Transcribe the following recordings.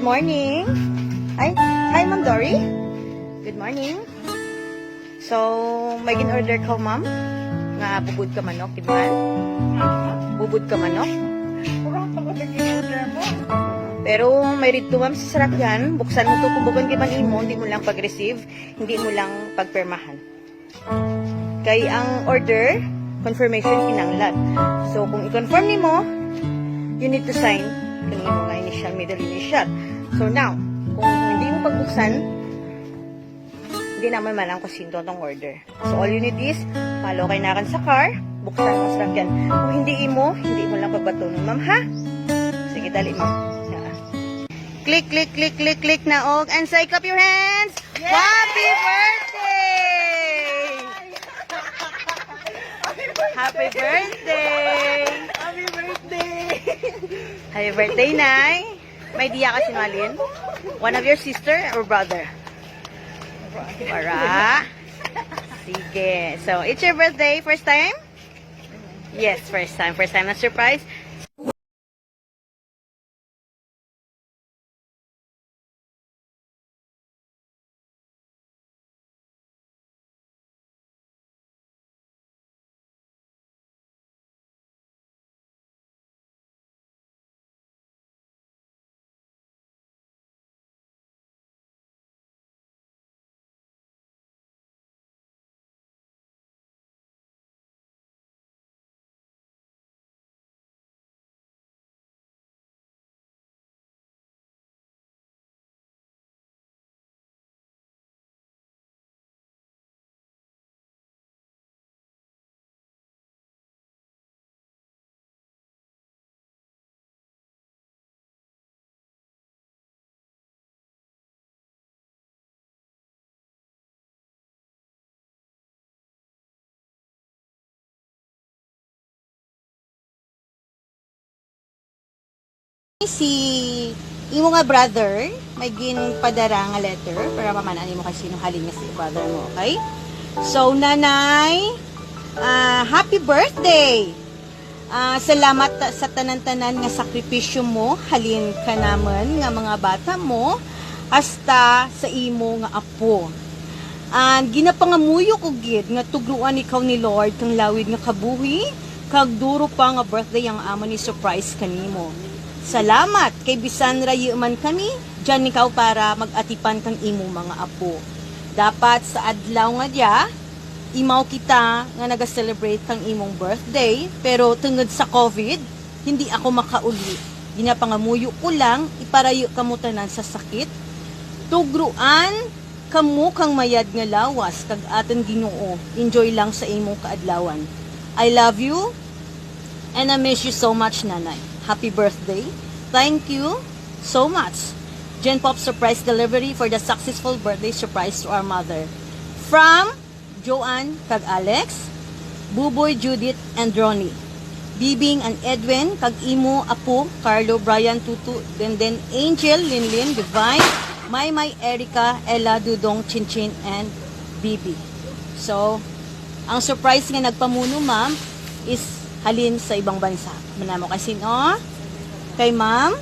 Good morning. Hi, Ma'am Dory. Good morning. So, may gin-order ka, ma'am? Nga bubud ka manok, di ba? Bubud ka manok? Kurang pag gin-order mo. Pero may rito, ma'am, sa sarakyan. Buksan mo to kung bukan kiman imo, hindi mo lang pag-receive, hindi mo lang pagpermahan. Kay ang order, confirmation kinanglat. So, kung i-confirm ni mo, you need to sign kanino nga initial, middle initial. So, now, kung hindi mo pagbuksan, hindi naman malang kung sino itong order. So, all you need is, follow kay nakan sa car, buksan mo sa sakyan. Kung hindi mo lang pagbatunon, ma'am, ha? Sige, dali, ma'am. Click, click, click, click, click na, og, and say, clap your hands! Yay! Happy birthday! Happy birthday! Happy birthday! Happy birthday, Nay! May diya ka sinalin? One of your sister or brother? Para. Sige. So, it's your birthday. First time? Yes, first time. First time na surprise. Si imo nga brother, may ginpadara nga letter para pamanan mo kasi halin nga si brother mo, okay? So, nanay, happy birthday! Salamat sa tanan-tanan nga sakripisyo mo, halin ka naman nga mga bata mo, hasta sa imo nga apo. Ginapangamuyo ko gid nga tugruan ikaw ni Lord kang lawid nga kabuhi, kag duro pa nga birthday ang amo ni surprise kanimo. Salamat kay bisan rayo man kami, dyan ikaw para mag-atipan kang imo mga apo. Dapat sa adlaw nga dia, imaw kita nga naga-celebrate kang imong birthday, pero tungod sa COVID, hindi ako makauli. Ginapangamuyo ko lang, iparayo kamo tanan sa sakit. Tugruan kamo kang mayad nga lawas, kag aton Ginoo. Enjoy lang sa imong kaadlawan. I love you, and I miss you so much, nanay. Happy birthday. Thank you so much. Gen Pop surprise delivery for the successful birthday surprise to our mother. From Joanne kag Alex, Buboy, Judith, and Ronnie. Bibing and Edwin kag imo apo Carlo, Brian, Tutu, then Angel, Linlin, Divine, Maymay, Erica, Ella, Dudong, Chinchin, and Bibi. So, ang surprise nga nagpamuno, ma'am, is halin sa ibang bansa. Manamo kasi no? Kay Ma'am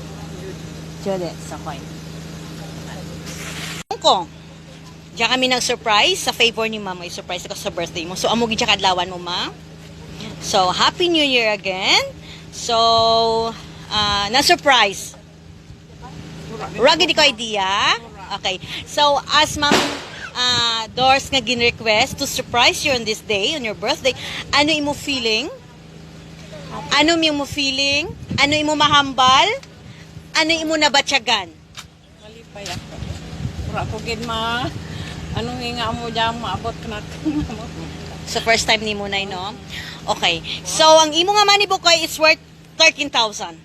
Judith Sakoy. Kung diyan kami nag-surprise sa favor ni Ma'am, ay surprise ako sa birthday mo. So amo gid kadlawan mo, Ma'am. So happy new year again. So na-surprise. Rugged ko idea. Okay. So as Ma'am Doors nga gin-request to surprise you on this day, on your birthday, ano imo feeling? Ano mo feeling? Ano imo mahambal? Ano imo nabatyagan? Malipay ako. Pura ko gid ma. Anong nga mo diyan maabot ka na. So first time ni mo na, no? Okay. So ang imo nga money book is worth 13,000.